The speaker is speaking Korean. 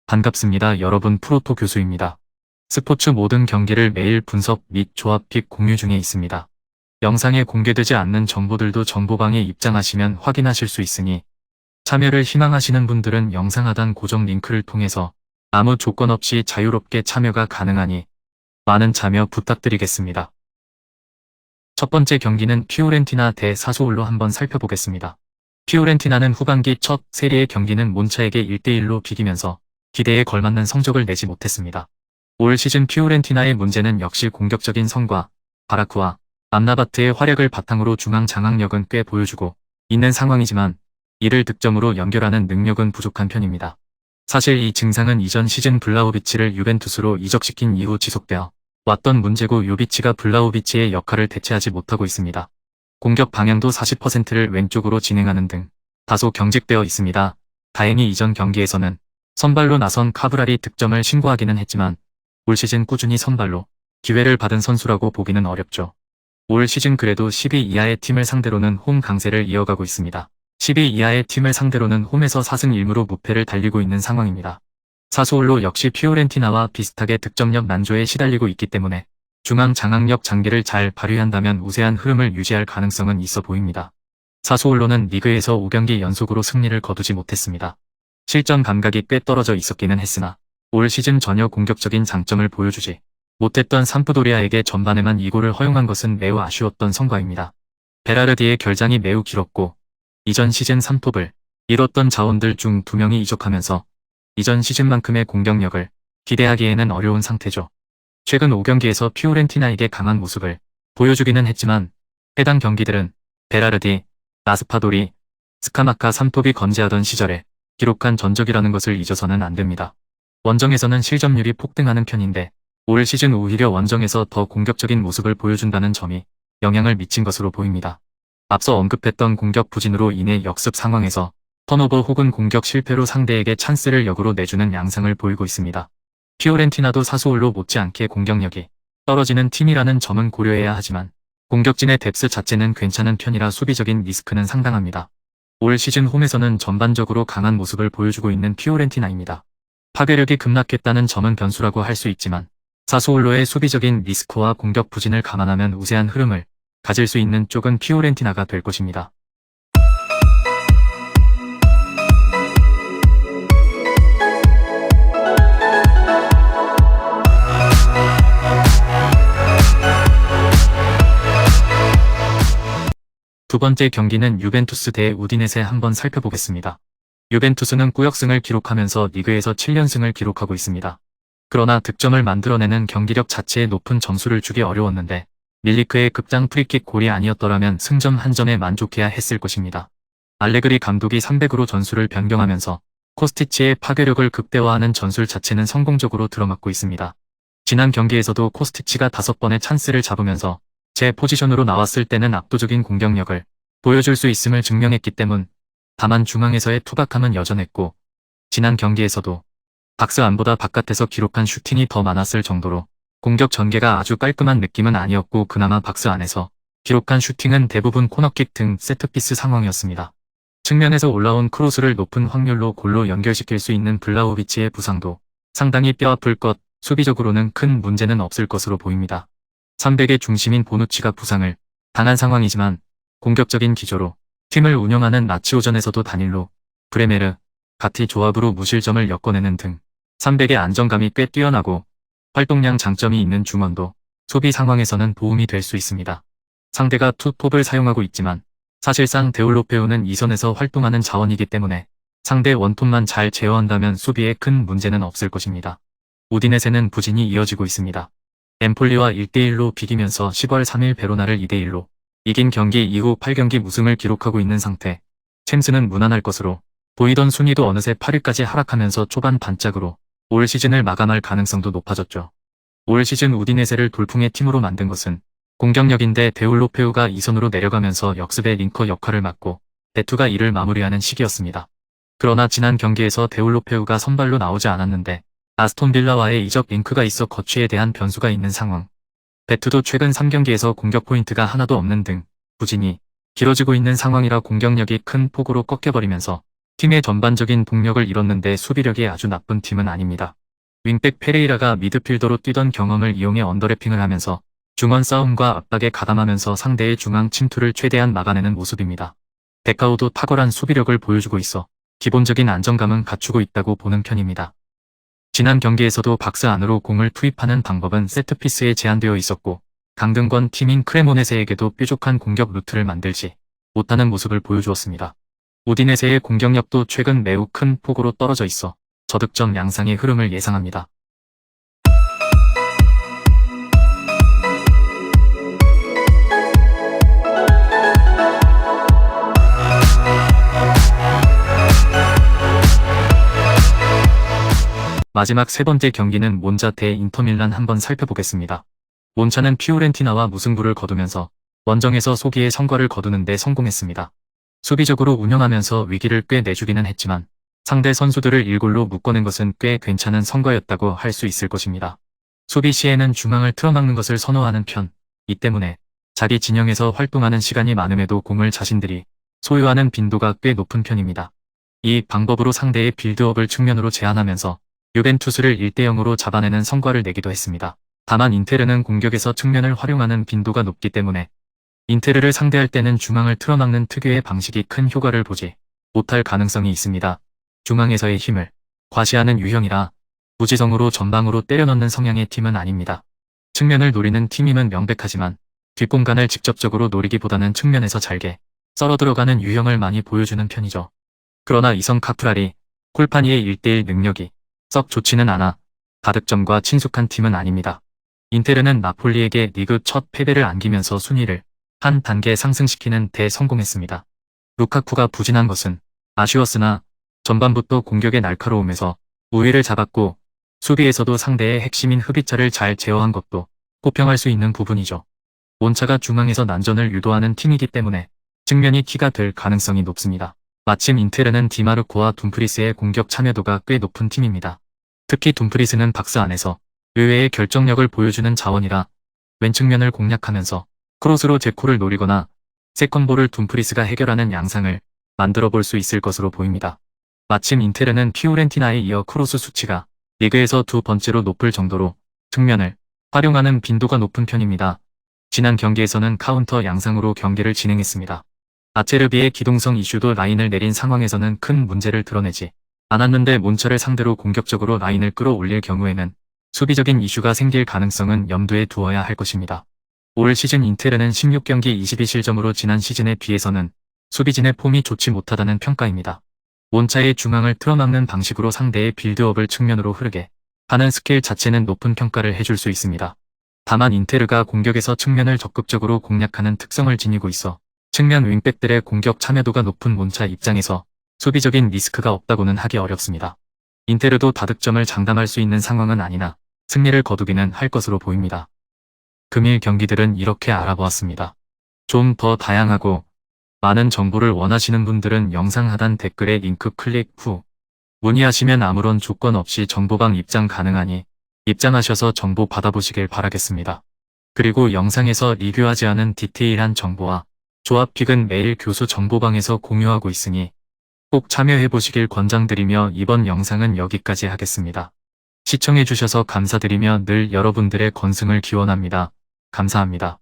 반갑습니다. 여러분, 프로토 교수입니다. 스포츠 모든 경기를 매일 분석 및 조합 픽 공유 중에 있습니다. 영상에 공개되지 않는 정보들도 정보방에 입장하시면 확인하실 수 있으니 참여를 희망하시는 분들은 영상 하단 고정 링크를 통해서 아무 조건 없이 자유롭게 참여가 가능하니 많은 참여 부탁드리겠습니다. 첫 번째 경기는 피오렌티나 대 사소올로 한번 살펴보겠습니다. 피오렌티나는 후반기 첫 세리의 경기는 몬차에게 1대1로 비기면서 기대에 걸맞는 성적을 내지 못했습니다. 올 시즌 피오렌티나의 문제는 역시 공격적인 성과, 바라크와 암라바트의 활약을 바탕으로 중앙 장악력은 꽤 보여주고 있는 상황이지만 이를 득점으로 연결하는 능력은 부족한 편입니다. 사실 이 증상은 이전 시즌 블라호비치를 유벤투스로 이적시킨 이후 지속되어 왔던 문제고 요비치가 블라호비치의 역할을 대체하지 못하고 있습니다. 공격 방향도 40%를 왼쪽으로 진행하는 등 다소 경직되어 있습니다. 다행히 이전 경기에서는 선발로 나선 카브랄이 득점을 신고하기는 했지만 올 시즌 꾸준히 선발로 기회를 받은 선수라고 보기는 어렵죠. 올 시즌 그래도 10위 이하의 팀을 상대로는 홈 강세를 이어가고 있습니다. 10위 이하의 팀을 상대로는 홈에서 4승 1무로 무패를 달리고 있는 상황입니다. 사소올로 역시 피오렌티나와 비슷하게 득점력 난조에 시달리고 있기 때문에 중앙 장악력 장기를 잘 발휘한다면 우세한 흐름을 유지할 가능성은 있어 보입니다. 사소올로는 리그에서 5경기 연속으로 승리를 거두지 못했습니다. 실전 감각이 꽤 떨어져 있었기는 했으나 올 시즌 전혀 공격적인 장점을 보여주지 못했던 삼프도리아에게 전반에만 2골을 허용한 것은 매우 아쉬웠던 성과입니다. 베라르디의 결장이 매우 길었고 이전 시즌 3톱을 이뤘던 자원들 중 2명이 이적하면서 이전 시즌만큼의 공격력을 기대하기에는 어려운 상태죠. 최근 5경기에서 피오렌티나에게 강한 모습을 보여주기는 했지만 해당 경기들은 베라르디, 라스파도리, 스카마카 3톱이 건재하던 시절에 기록한 전적이라는 것을 잊어서는 안됩니다. 원정에서는 실점률이 폭등하는 편인데 올 시즌 오히려 원정에서 더 공격적인 모습을 보여준다는 점이 영향을 미친 것으로 보입니다. 앞서 언급했던 공격 부진으로 인해 역습 상황에서 턴오버 혹은 공격 실패로 상대에게 찬스를 역으로 내주는 양상을 보이고 있습니다. 피오렌티나도 사소올로 못지않게 공격력이 떨어지는 팀이라는 점은 고려해야 하지만 공격진의 뎁스 자체는 괜찮은 편이라 수비적인 리스크는 상당합니다. 올 시즌 홈에서는 전반적으로 강한 모습을 보여주고 있는 피오렌티나입니다. 파괴력이 급락했다는 점은 변수라고 할 수 있지만 사소올로의 수비적인 리스크와 공격 부진을 감안하면 우세한 흐름을 가질 수 있는 쪽은 피오렌티나가 될 것입니다. 두 번째 경기는 유벤투스 대 우디네세 한번 살펴보겠습니다. 유벤투스는 꾸역승을 기록하면서 리그에서 7연승을 기록하고 있습니다. 그러나 득점을 만들어내는 경기력 자체에 높은 점수를 주기 어려웠는데 밀리크의 급장 프리킥 골이 아니었더라면 승점 한 점에 만족해야 했을 것입니다. 알레그리 감독이 300으로 전술을 변경하면서 코스티치의 파괴력을 극대화하는 전술 자체는 성공적으로 들어맞고 있습니다. 지난 경기에서도 코스티치가 5번의 찬스를 잡으면서 제 포지션으로 나왔을 때는 압도적인 공격력을 보여줄 수 있음을 증명했기 때문 다만 중앙에서의 투박함은 여전했고 지난 경기에서도 박스 안보다 바깥에서 기록한 슈팅이 더 많았을 정도로 공격 전개가 아주 깔끔한 느낌은 아니었고 그나마 박스 안에서 기록한 슈팅은 대부분 코너킥 등 세트피스 상황이었습니다. 측면에서 올라온 크로스를 높은 확률로 골로 연결시킬 수 있는 블라호비치의 부상도 상당히 뼈아플 것, 수비적으로는 큰 문제는 없을 것으로 보입니다. 300의 중심인 보누치가 부상을 당한 상황이지만 공격적인 기조로 팀을 운영하는 라치오전에서도 다닐로, 브레메르, 가티 조합으로 무실점을 엮어내는 등 300의 안정감이 꽤 뛰어나고 활동량 장점이 있는 중원도 소비 상황에서는 도움이 될 수 있습니다. 상대가 투톱을 사용하고 있지만 사실상 데올로페오는 2선에서 활동하는 자원이기 때문에 상대 원톱만 잘 제어한다면 수비에 큰 문제는 없을 것입니다. 우디네세는 부진이 이어지고 있습니다. 엠폴리와 1대1로 비기면서 10월 3일 베로나를 2대1로 이긴 경기 이후 8경기 무승을 기록하고 있는 상태. 챔스는 무난할 것으로 보이던 순위도 어느새 8위까지 하락하면서 초반 반짝으로 올 시즌을 마감할 가능성도 높아졌죠. 올 시즌 우디네세를 돌풍의 팀으로 만든 것은 공격력인데 데올로페우가 2선으로 내려가면서 역습의 링커 역할을 맡고 베투가 이를 마무리하는 시기였습니다. 그러나 지난 경기에서 데올로페우가 선발로 나오지 않았는데 아스톤 빌라와의 이적 링크가 있어 거취에 대한 변수가 있는 상황. 베투도 최근 3경기에서 공격 포인트가 하나도 없는 등 부진이 길어지고 있는 상황이라 공격력이 큰 폭으로 꺾여버리면서 팀의 전반적인 동력을 잃었는데 수비력이 아주 나쁜 팀은 아닙니다. 윙백 페레이라가 미드필더로 뛰던 경험을 이용해 언더래핑을 하면서 중원 싸움과 압박에 가담하면서 상대의 중앙 침투를 최대한 막아내는 모습입니다. 백하우도 탁월한 수비력을 보여주고 있어 기본적인 안정감은 갖추고 있다고 보는 편입니다. 지난 경기에서도 박스 안으로 공을 투입하는 방법은 세트피스에 제한되어 있었고 강등권 팀인 크레모네세에게도 뾰족한 공격 루트를 만들지 못하는 모습을 보여주었습니다. 우디네세의 공격력도 최근 매우 큰 폭으로 떨어져 있어 저득점 양상의 흐름을 예상합니다. 마지막 세 번째 경기는 몬자 대 인터밀란 한번 살펴보겠습니다. 몬차는 피오렌티나와 무승부를 거두면서 원정에서 소기의 성과를 거두는 데 성공했습니다. 수비적으로 운영하면서 위기를 꽤 내주기는 했지만 상대 선수들을 1골로 묶어낸 것은 꽤 괜찮은 성과였다고 할 수 있을 것입니다. 수비 시에는 중앙을 틀어막는 것을 선호하는 편, 이 때문에 자기 진영에서 활동하는 시간이 많음에도 공을 자신들이 소유하는 빈도가 꽤 높은 편입니다. 이 방법으로 상대의 빌드업을 측면으로 제한하면서 유벤투스를 1대0으로 잡아내는 성과를 내기도 했습니다. 다만 인테르는 공격에서 측면을 활용하는 빈도가 높기 때문에 인테르를 상대할 때는 중앙을 틀어막는 특유의 방식이 큰 효과를 보지 못할 가능성이 있습니다. 중앙에서의 힘을 과시하는 유형이라 무지성으로 전방으로 때려넣는 성향의 팀은 아닙니다. 측면을 노리는 팀임은 명백하지만 뒷공간을 직접적으로 노리기보다는 측면에서 잘게 썰어 들어가는 유형을 많이 보여주는 편이죠. 그러나 이성 카프랄이 콜파니의 1대1 능력이 썩 좋지는 않아 다득점과 친숙한 팀은 아닙니다. 인테르는 나폴리에게 리그 첫 패배를 안기면서 순위를 한 단계 상승시키는 데 성공했습니다. 루카쿠가 부진한 것은 아쉬웠으나 전반부터 공격의 날카로움에서 우위를 잡았고 수비에서도 상대의 핵심인 흡입자를 잘 제어한 것도 호평할 수 있는 부분이죠. 몬차가 중앙에서 난전을 유도하는 팀이기 때문에 측면이 키가 될 가능성이 높습니다. 마침 인테르는 디마르코와 둠프리스의 공격 참여도가 꽤 높은 팀입니다. 특히 둠프리스는 박스 안에서 의외의 결정력을 보여주는 자원이라 왼측면을 공략하면서 크로스로 제코를 노리거나 세컨볼을 둠프리스가 해결하는 양상을 만들어 볼 수 있을 것으로 보입니다. 마침 인테르는 피오렌티나에 이어 크로스 수치가 리그에서 두 번째로 높을 정도로 측면을 활용하는 빈도가 높은 편입니다. 지난 경기에서는 카운터 양상으로 경기를 진행했습니다. 아체르비의 기동성 이슈도 라인을 내린 상황에서는 큰 문제를 드러내지 않았는데 몬차를 상대로 공격적으로 라인을 끌어올릴 경우에는 수비적인 이슈가 생길 가능성은 염두에 두어야 할 것입니다. 올 시즌 인테르는 16경기 22실점으로 지난 시즌에 비해서는 수비진의 폼이 좋지 못하다는 평가입니다. 몬차의 중앙을 틀어막는 방식으로 상대의 빌드업을 측면으로 흐르게 하는 스킬 자체는 높은 평가를 해줄 수 있습니다. 다만 인테르가 공격에서 측면을 적극적으로 공략하는 특성을 지니고 있어 측면 윙백들의 공격 참여도가 높은 몬차 입장에서 수비적인 리스크가 없다고는 하기 어렵습니다. 인테르도 다득점을 장담할 수 있는 상황은 아니나 승리를 거두기는 할 것으로 보입니다. 금일 경기들은 이렇게 알아보았습니다. 좀 더 다양하고 많은 정보를 원하시는 분들은 영상 하단 댓글에 링크 클릭 후 문의하시면 아무런 조건 없이 정보방 입장 가능하니 입장하셔서 정보 받아보시길 바라겠습니다. 그리고 영상에서 리뷰하지 않은 디테일한 정보와 조합픽은 매일 교수 정보방에서 공유하고 있으니 꼭 참여해보시길 권장드리며 이번 영상은 여기까지 하겠습니다. 시청해주셔서 감사드리며 늘 여러분들의 건승을 기원합니다. 감사합니다.